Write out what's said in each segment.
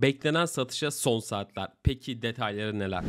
Beklenen satışa son saatler. Peki detayları neler?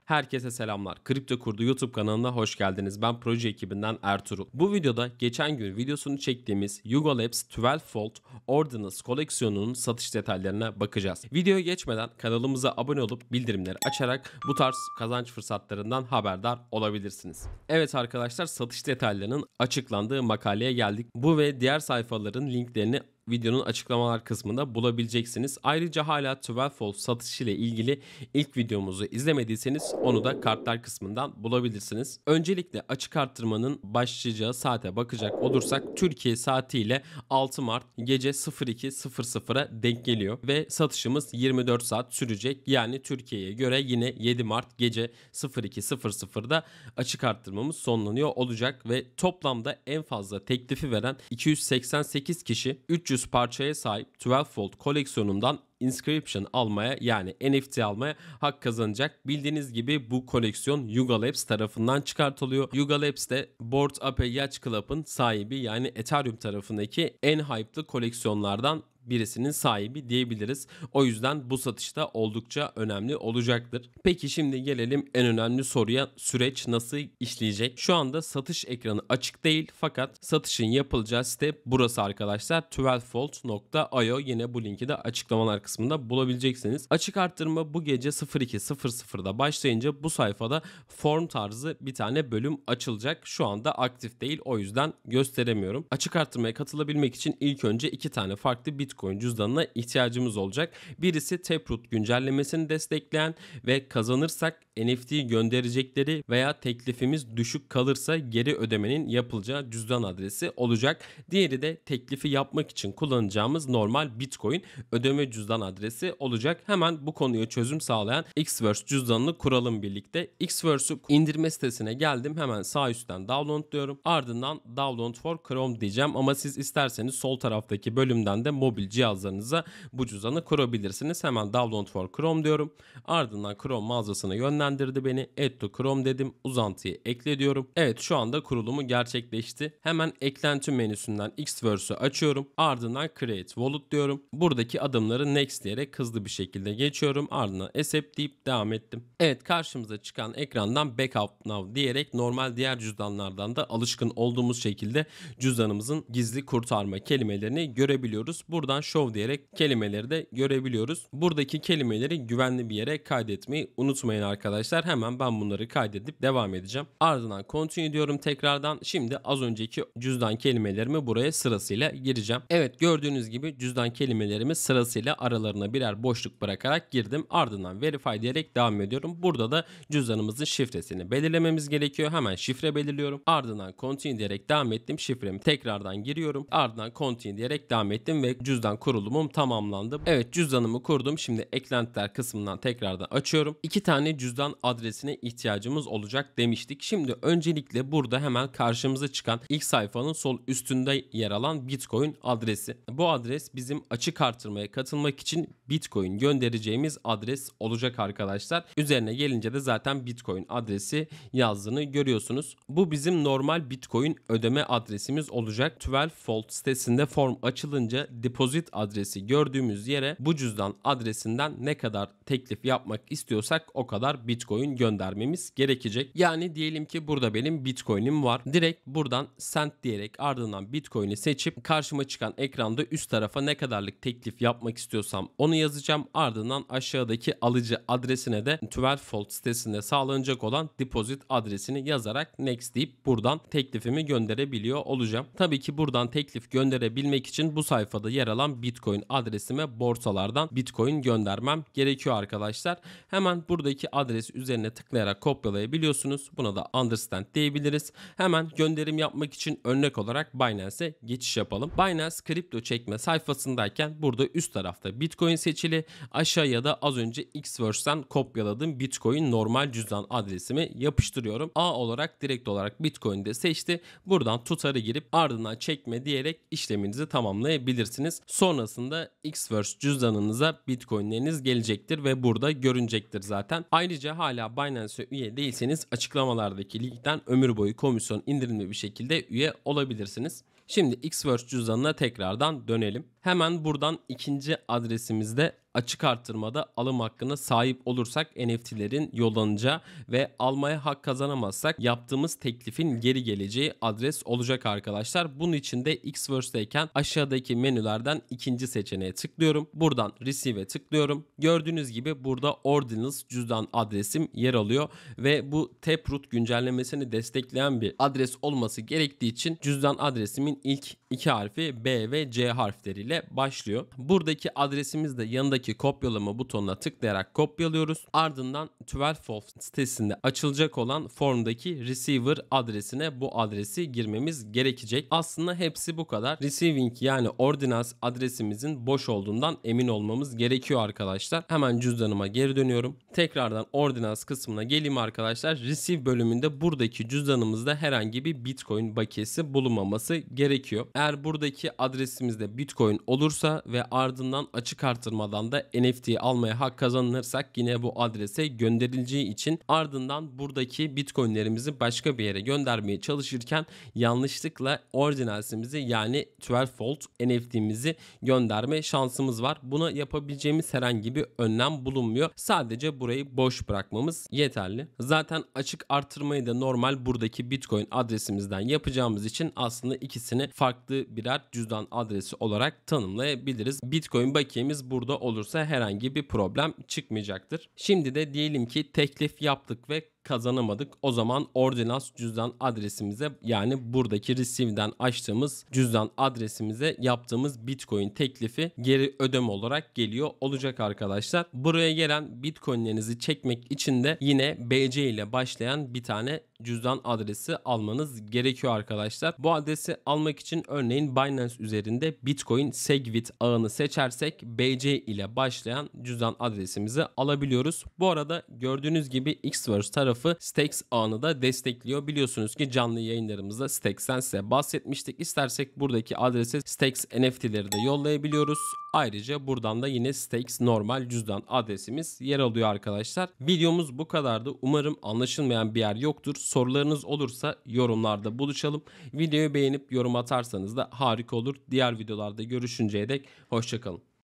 Herkese selamlar. Kripto Kurdu YouTube kanalına hoş geldiniz. Ben proje ekibinden Ertuğrul. Bu videoda geçen gün videosunu çektiğimiz Yuga Labs 12 Volt Ordnance koleksiyonunun satış detaylarına bakacağız. Videoya geçmeden kanalımıza abone olup bildirimleri açarak bu tarz kazanç fırsatlarından haberdar olabilirsiniz. Evet arkadaşlar, satış detaylarının açıklandığı makaleye geldik. Bu ve diğer sayfaların linklerini videonun açıklamalar kısmında bulabileceksiniz. Ayrıca hala 12 Volt satışı ile ilgili ilk videomuzu izlemediyseniz onu da kartlar kısmından bulabilirsiniz. Öncelikle açık arttırmanın başlayacağı saate bakacak olursak Türkiye saatiyle 6 Mart gece 02.00'a denk geliyor ve satışımız 24 saat sürecek. Yani Türkiye'ye göre yine 7 Mart gece 02.00'da açık arttırmamız sonlanıyor olacak ve toplamda en fazla teklifi veren 288 kişi 300 parçaya sahip 12 Volt koleksiyonundan inscription almaya, yani NFT almaya hak kazanacak. Bildiğiniz gibi bu koleksiyon Yuga Labs tarafından çıkartılıyor. Yuga Labs de Bored Ape Yacht Club'ın sahibi, yani Ethereum tarafındaki en hype'lı koleksiyonlardan birisinin sahibi diyebiliriz. O yüzden bu satışta oldukça önemli olacaktır. Peki şimdi gelelim en önemli soruya: süreç nasıl işleyecek? Şu anda satış ekranı açık değil, fakat satışın yapılacağı site burası arkadaşlar. 12volt.io, yine bu linki de açıklamalar kısmında bulabileceksiniz. Açık arttırma bu gece 02.00'da başlayınca bu sayfada form tarzı bir tane bölüm açılacak. Şu anda aktif değil, o yüzden gösteremiyorum. Açık arttırmaya katılabilmek için ilk önce iki tane farklı Bitcoin cüzdanına ihtiyacımız olacak. Birisi Taproot güncellemesini destekleyen ve kazanırsak NFT gönderecekleri veya teklifimiz düşük kalırsa geri ödemenin yapılacağı cüzdan adresi olacak. Diğeri de teklifi yapmak için kullanacağımız normal Bitcoin ödeme cüzdan adresi olacak. Hemen bu konuya çözüm sağlayan Xverse cüzdanını kuralım birlikte. Xverse'ü indirme sitesine geldim. Hemen sağ üstten download diyorum. Ardından download for Chrome diyeceğim, ama siz isterseniz sol taraftaki bölümden de mobil cihazlarınıza bu cüzdanı kurabilirsiniz. Hemen download for Chrome diyorum. Ardından Chrome mağazasına yönlendirdi beni. Add to Chrome dedim. Uzantıyı ekle diyorum. Evet, şu anda kurulumu gerçekleşti. Hemen eklenti menüsünden Xverse'ü açıyorum. Ardından Create Wallet diyorum. Buradaki adımları Next diyerek hızlı bir şekilde geçiyorum. Ardından Accept deyip devam ettim. Evet, karşımıza çıkan ekrandan Backup Now diyerek normal diğer cüzdanlardan da alışkın olduğumuz şekilde cüzdanımızın gizli kurtarma kelimelerini görebiliyoruz. Buradan Show diyerek kelimeleri de görebiliyoruz. Buradaki kelimeleri güvenli bir yere kaydetmeyi unutmayın arkadaşlar. Hemen ben bunları kaydedip devam edeceğim. Ardından Continue diyorum tekrardan. Şimdi az önceki cüzdan kelimelerimi buraya sırasıyla gireceğim. Evet, gördüğünüz gibi cüzdan kelimelerimi sırasıyla aralarına birer boşluk bırakarak girdim. Ardından Verify diyerek devam ediyorum. Burada da cüzdanımızın şifresini belirlememiz gerekiyor. Hemen şifre belirliyorum. Ardından Continue diyerek devam ettim. Şifremi tekrardan giriyorum. Ardından Continue diyerek devam ettim ve cüzdan kurulumum tamamlandı. Evet, cüzdanımı kurdum. Şimdi eklentiler kısmından tekrardan açıyorum. İki tane cüzdan adresine ihtiyacımız olacak demiştik. Şimdi öncelikle burada hemen karşımıza çıkan ilk sayfanın sol üstünde yer alan Bitcoin adresi. Bu adres bizim açık artırmaya katılmak için Bitcoin göndereceğimiz adres olacak arkadaşlar. Üzerine gelince de zaten Bitcoin adresi yazdığını görüyorsunuz. Bu bizim normal Bitcoin ödeme adresimiz olacak. 12 Volt sitesinde form açılınca deposit adresi gördüğümüz yere bu cüzdan adresinden ne kadar teklif yapmak istiyorsak o kadar Bitcoin göndermemiz gerekecek. Yani diyelim ki burada benim Bitcoin'im var. Direkt buradan send diyerek ardından Bitcoin'i seçip karşıma çıkan ekranda üst tarafa ne kadarlık teklif yapmak istiyorsam onu yazacağım. Ardından aşağıdaki alıcı adresine de 12 Volt sitesinde sağlanacak olan deposit adresini yazarak next deyip buradan teklifimi gönderebiliyor olacağım. Tabii ki buradan teklif gönderebilmek için bu sayfada yer alan Bitcoin adresime borsalardan Bitcoin göndermem gerekiyor arkadaşlar. Hemen buradaki adres üzerine tıklayarak kopyalayabiliyorsunuz. Buna da understand diyebiliriz. Hemen gönderim yapmak için örnek olarak Binance'e geçiş yapalım. Binance kripto çekme sayfasındayken burada üst tarafta Bitcoin seçili. Aşağıya da az önce Xverse'den kopyaladığım Bitcoin normal cüzdan adresimi yapıştırıyorum. A olarak direkt olarak Bitcoin'i de seçti. Buradan tutarı girip ardından çekme diyerek işleminizi tamamlayabilirsiniz. Sonrasında Xverse cüzdanınıza Bitcoin'leriniz gelecektir ve burada görünecektir zaten. Ayrıca hala Binance'e üye değilseniz açıklamalardaki linkten ömür boyu komisyon indirimli bir şekilde üye olabilirsiniz. Şimdi Xverse cüzdanına tekrardan dönelim. Hemen buradan ikinci adresimizde açık arttırmada alım hakkına sahip olursak NFT'lerin yollanacağı ve almaya hak kazanamazsak yaptığımız teklifin geri geleceği adres olacak arkadaşlar. Bunun için de Xverse'deyken aşağıdaki menülerden ikinci seçeneğe tıklıyorum. Buradan Receive'e tıklıyorum. Gördüğünüz gibi burada Ordinals cüzdan adresim yer alıyor ve bu Taproot güncellemesini destekleyen bir adres olması gerektiği için cüzdan adresimin ilk iki harfi B ve C harfleriyle başlıyor. Buradaki adresimiz de yanındaki kopyalama butonuna tıklayarak kopyalıyoruz. Ardından 12Volt sitesinde açılacak olan formdaki receiver adresine bu adresi girmemiz gerekecek. Aslında hepsi bu kadar. Receiving yani Ordinals adresimizin boş olduğundan emin olmamız gerekiyor arkadaşlar. Hemen cüzdanıma geri dönüyorum. Tekrardan Ordinals kısmına geleyim arkadaşlar. Receive bölümünde buradaki cüzdanımızda herhangi bir Bitcoin bakiyesi bulunmaması gerekiyor. Eğer buradaki adresimizde Bitcoin olursa ve ardından açık artırmadan da NFT almaya hak kazanırsak yine bu adrese gönderileceği için ardından buradaki Bitcoin'lerimizi başka bir yere göndermeye çalışırken yanlışlıkla Ordinals'imizi yani 12Volt NFT'mizi gönderme şansımız var. Buna yapabileceğimiz herhangi bir önlem bulunmuyor. Sadece burayı boş bırakmamız yeterli. Zaten açık artırmayı da normal buradaki Bitcoin adresimizden yapacağımız için aslında ikisini farklı birer cüzdan adresi olarak tanımlayabiliriz. Bitcoin bakiyemiz burada olursa herhangi bir problem çıkmayacaktır. Şimdi de diyelim ki teklif yaptık ve kazanamadık. O zaman Ordinals cüzdan adresimize yani buradaki Receive'den açtığımız cüzdan adresimize yaptığımız Bitcoin teklifi geri ödeme olarak geliyor olacak arkadaşlar. Buraya gelen Bitcoin'lerinizi çekmek için de yine BC ile başlayan bir tane cüzdan adresi almanız gerekiyor arkadaşlar. Bu adresi almak için örneğin Binance üzerinde Bitcoin Segwit ağını seçersek BC ile başlayan cüzdan adresimizi alabiliyoruz. Bu arada gördüğünüz gibi Xverse tarafı Stacks ağını da destekliyor. Biliyorsunuz ki canlı yayınlarımızda Stacks'ten size bahsetmiştik. İstersek buradaki adrese Stacks NFT'leri de yollayabiliyoruz. Ayrıca buradan da yine Stacks normal cüzdan adresimiz yer alıyor arkadaşlar. Videomuz bu kadardı. Umarım anlaşılmayan bir yer yoktur. Sorularınız olursa yorumlarda buluşalım. Videoyu beğenip yorum atarsanız da harika olur. Diğer videolarda görüşünceye dek hoşça kalın.